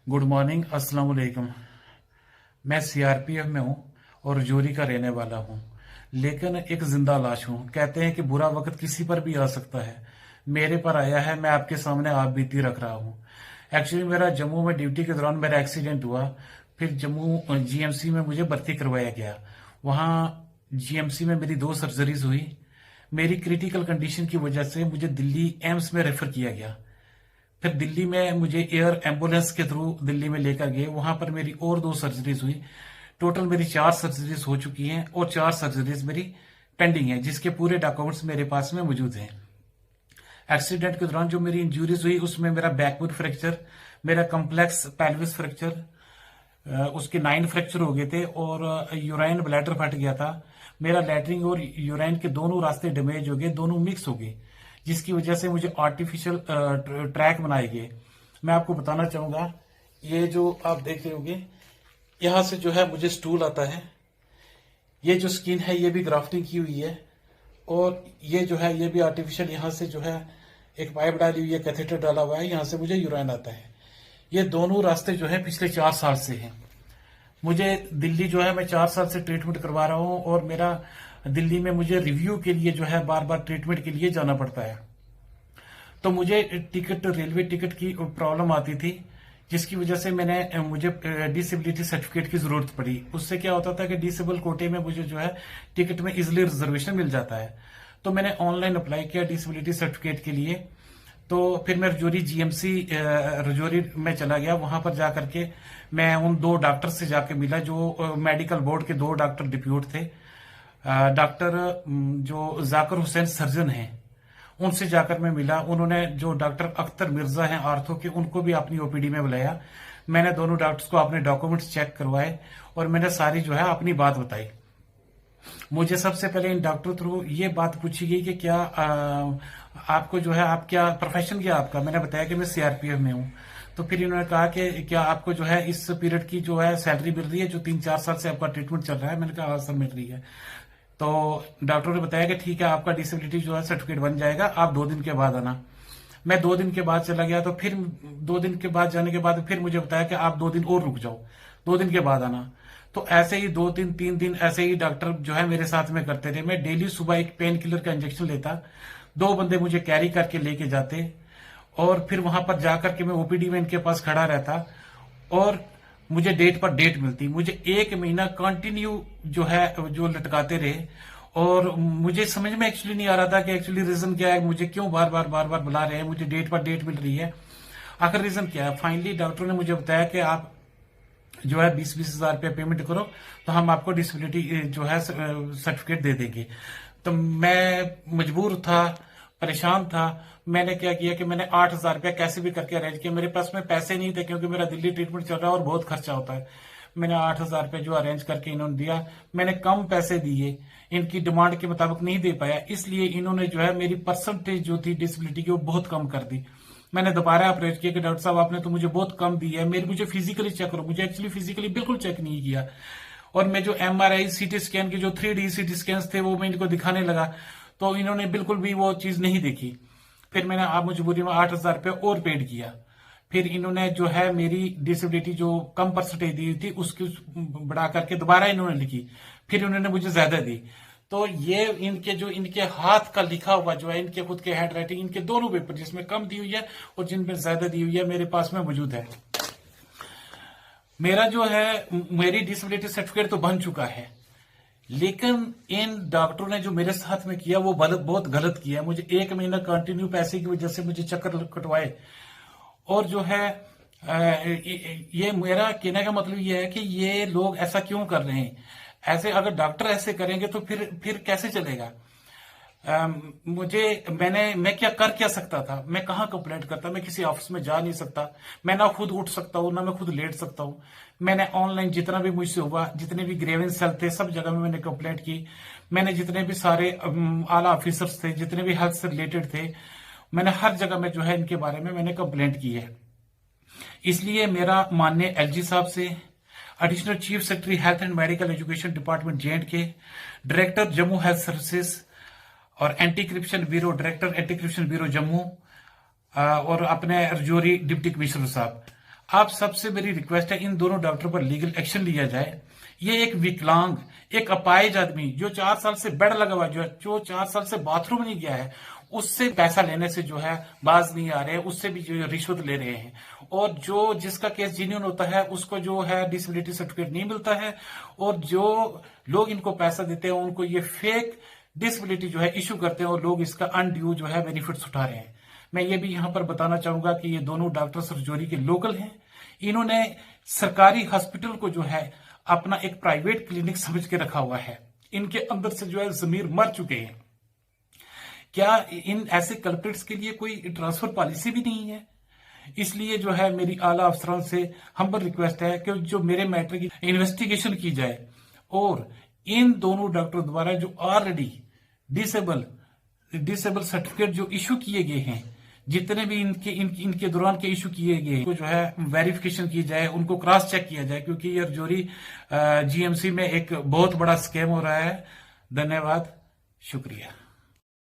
Good morning, अस्सलाम वालेकुम। मैं सीआरपीएफ में हूँ और रजौरी का रहने वाला हूँ, लेकिन एक जिंदा लाश हूँ। कहते हैं कि बुरा वक्त किसी पर भी आ सकता है। मेरे पर आया है, मैं आपके सामने आप बीती रख रहा हूँ। एक्चुअली मेरा जम्मू में ड्यूटी के दौरान मेरा एक्सीडेंट हुआ। फिर जम्मू जीएमसी में मुझे भर्ती करवाया गया। वहाँ जीएमसी में मेरी 2 सर्जरीज हुई। मेरी क्रिटिकल कंडीशन की वजह से मुझे दिल्ली एम्स में रेफर किया गया। फिर दिल्ली में मुझे एयर एम्बुलेंस के थ्रू दिल्ली में लेकर गए। वहां पर मेरी और 2 सर्जरीज हुई। टोटल मेरी 4 सर्जरीज हो चुकी हैं और 4 सर्जरीज मेरी पेंडिंग है, जिसके पूरे डॉक्यूमेंट्स मेरे पास में मौजूद हैं। एक्सीडेंट के दौरान जो मेरी इंजरीज हुई उसमें मेरा बैकवुड फ्रैक्चर, मेरा कम्प्लेक्स पेल्विस फ्रैक्चर, उसके 9 फ्रैक्चर हो गए थे और यूराइन ब्लैडर फट गया था। मेरा लैटरिन और यूराइन के दोनों रास्ते डैमेज हो गए, दोनों मिक्स हो गए, जिसकी वजह से मुझे आर्टिफिशियल ट्रैक बनाए गए। मैं आपको बताना चाहूंगा, ये जो आप देख रहे होंगे, यहां से जो है मुझे स्टूल आता है। ये जो स्किन है ये भी ग्राफ्टिंग की हुई है और ये जो है ये भी आर्टिफिशियल, यहां से जो है एक पाइप डाली हुई है, कैथेटर डाला हुआ है, यहां से मुझे यूराइन आता है। ये दोनों रास्ते जो है पिछले 4 साल से हैं। मुझे दिल्ली जो है मैं 4 साल से ट्रीटमेंट करवा रहा हूं और मेरा दिल्ली में मुझे रिव्यू के लिए जो है बार बार ट्रीटमेंट के लिए जाना पड़ता है। तो मुझे टिकट, रेलवे टिकट की प्रॉब्लम आती थी, जिसकी वजह से मुझे डिसेबिलिटी सर्टिफिकेट की जरूरत पड़ी। उससे क्या होता था कि डिसेबल कोटे में मुझे जो है टिकट में इजिली रिजर्वेशन मिल जाता है। तो मैंने ऑनलाइन अप्लाई किया डिसेबिलिटी सर्टिफिकेट के लिए। तो फिर मैं रजौरी जीएमसी रजौरी में चला गया। वहां पर जाकर के मैं उन 2 डॉक्टर से जाके मिला जो मेडिकल बोर्ड के 2 डॉक्टर डिप्यूट थे। डॉक्टर जो जाकिर हुसैन सर्जन हैं, उनसे जाकर मैं मिला। उन्होंने जो डॉक्टर अख्तर मिर्जा हैं आर्थो के, उनको भी अपनी ओपीडी में बुलाया। मैंने दोनों डॉक्टर्स को अपने डॉक्यूमेंट्स चेक करवाए और मैंने सारी जो है अपनी बात बताई। मुझे सबसे पहले इन डॉक्टर थ्रू ये बात पूछी गई कि क्या आपको जो है, आप क्या प्रोफेशन क्या आपका। मैंने बताया कि मैं सीआरपीएफ में हूं। तो फिर इन्होंने कहा कि क्या आपको जो है इस पीरियड की जो है सैलरी मिल रही है, जो 3-4 साल से आपका ट्रीटमेंट चल रहा है। मैंने कहा हाँ सर मिल रही है। तो डॉक्टर ने बताया कि ठीक है, आपका डिसेबिलिटी जो है सर्टिफिकेट बन जाएगा, आप 2 दिन के बाद आना। मैं 2 दिन के बाद चला गया। तो फिर 2 दिन के बाद जाने के बाद फिर मुझे बताया कि आप 2 दिन और रुक जाओ, 2 दिन के बाद आना। तो ऐसे ही 2 दिन 3 दिन ऐसे ही डॉक्टर जो है मेरे साथ में करते थे। मैं डेली सुबह एक पेन किलर का इंजेक्शन लेता, 2 बंदे मुझे कैरी करके लेके जाते और फिर वहां पर जाकर के मैं ओपीडी में इनके पास खड़ा रहता और मुझे डेट पर डेट मिलती। मुझे 1 महीना कंटिन्यू जो है जो लटकाते रहे और मुझे समझ में एक्चुअली नहीं आ रहा था कि एक्चुअली रीजन क्या है, मुझे क्यों बार बार बुला रहे हैं, मुझे डेट पर डेट मिल रही है, आखिर रीजन क्या है। फाइनली डॉक्टर ने मुझे बताया कि आप जो है 20-20 हजार रुपया पेमेंट करो तो हम आपको डिसेबिलिटी जो है सर्टिफिकेट दे देंगे। तो मैं मजबूर था, परेशान था। मैंने क्या किया कि मैंने 8,000 रुपया कैसे भी करके अरेंज किया। मेरे पास में पैसे नहीं थे क्योंकि मेरा दिल्ली ट्रीटमेंट चल रहा है और बहुत खर्चा होता है। मैंने 8,000 रुपया जो अरेंज करके इन्होंने दिया। मैंने कम पैसे दिए, इनकी डिमांड के मुताबिक नहीं दे पाया, इसलिए इन्होंने जो है मेरी परसेंटेज जो थी डिसेबिलिटी की वो बहुत कम कर दी। मैंने दोबारा अप्रोच किया कि डॉक्टर साहब आपने तो मुझे बहुत कम दी है, मुझे फिजिकली चेक करो। मुझे एक्चुअली फिजिकली बिल्कुल चेक नहीं किया और मैं जो एमआरआई सीटी स्कैन की जो 3D सीटी स्कैन थे वो मैं इनको दिखाने लगा तो इन्होंने बिल्कुल भी वो चीज नहीं देखी। फिर मैंने आप मजबूरी में 8,000 रुपये और पेड किया। फिर इन्होंने जो है मेरी डिसेबिलिटी जो कम परसेंटेज दी थी उसकी बढ़ा करके दोबारा इन्होंने लिखी, फिर उन्होंने मुझे ज्यादा दी। तो ये इनके हाथ का लिखा हुआ जो है, इनके खुद के हैंड राइटिंग, इनके दोनों पेपर जिसमें कम दी हुई है और जिनमें ज्यादा दी हुई है मेरे पास में मौजूद है। मेरा जो है मेरी डिसेबिलिटी सर्टिफिकेट तो बन चुका है, लेकिन इन डॉक्टरों ने जो मेरे साथ में किया वो बहुत गलत किया। मुझे 1 महीना कंटिन्यू पैसे की वजह से मुझे चक्कर कटवाए और जो है ये मेरा कहने का मतलब ये है कि ये लोग ऐसा क्यों कर रहे हैं। ऐसे अगर डॉक्टर ऐसे करेंगे तो फिर कैसे चलेगा। मैं क्या सकता था, मैं कहाँ कंप्लेंट करता, मैं किसी ऑफिस में जा नहीं सकता, मैं ना खुद उठ सकता हूँ ना मैं खुद लेट सकता हूँ। मैंने ऑनलाइन जितना भी मुझसे हुआ, जितने भी ग्रेवेंस सेल थे, सब जगह में मैंने कंप्लेंट की। मैंने जितने भी सारे आला ऑफिसर्स थे, जितने भी हेल्थ से रिलेटेड थे, मैंने हर जगह में जो है इनके बारे में मैंने कंप्लेंट की है। इसलिए मेरा माननीय एलजी साहब से, additional chief secretary health and medical education department JNK, director Jammu health services और anti corruption bureau, director anti corruption bureau Jammu और अपने रजौरी डिप्टी कमिश्नर साहब, आप सबसे मेरी रिक्वेस्ट है, इन दोनों डॉक्टर पर लीगल एक्शन लिया जाए। ये एक विकलांग, एक अपाहिज आदमी जो 4 साल से बेड लगा हुआ, जो 4 साल से बाथरूम नहीं गया है, उससे पैसा लेने से जो है बाज नहीं आ रहे, उससे भी जो रिश्वत ले रहे हैं। और जो जिसका केस जेन्युइन होता है उसको जो है डिसेबिलिटी सर्टिफिकेट नहीं मिलता है, और जो लोग इनको पैसा देते हैं उनको ये फेक डिसेबिलिटी जो है इशू करते हैं, और लोग इसका अनड्यू जो है बेनिफिट्स उठा रहे हैं। मैं ये भी यहां पर बताना चाहूंगा कि ये दोनों डॉक्टर रजौरी के लोकल हैं। इन्होंने सरकारी हॉस्पिटल को जो है अपना एक प्राइवेट क्लिनिक समझ के रखा हुआ है। इनके अंदर से जो है जमीर मर चुके हैं। क्या इन ऐसे कल्प्रिट्स के लिए कोई ट्रांसफर पॉलिसी भी नहीं है? इसलिए जो है मेरी आला अफसरान से हम्बल रिक्वेस्ट है कि जो मेरे मैटर की इन्वेस्टिगेशन की जाए, और इन दोनों डॉक्टर द्वारा जो ऑलरेडी डिसेबल सर्टिफिकेट जो इशू किए गए हैं, जितने भी इनके दौरान के इशू किए गए हैं, जो है वेरिफिकेशन की जाए, उनको क्रॉस चेक किया जाए, क्योंकि ये रजौरी जीएमसी में एक बहुत बड़ा स्कैम हो रहा है। धन्यवाद, शुक्रिया।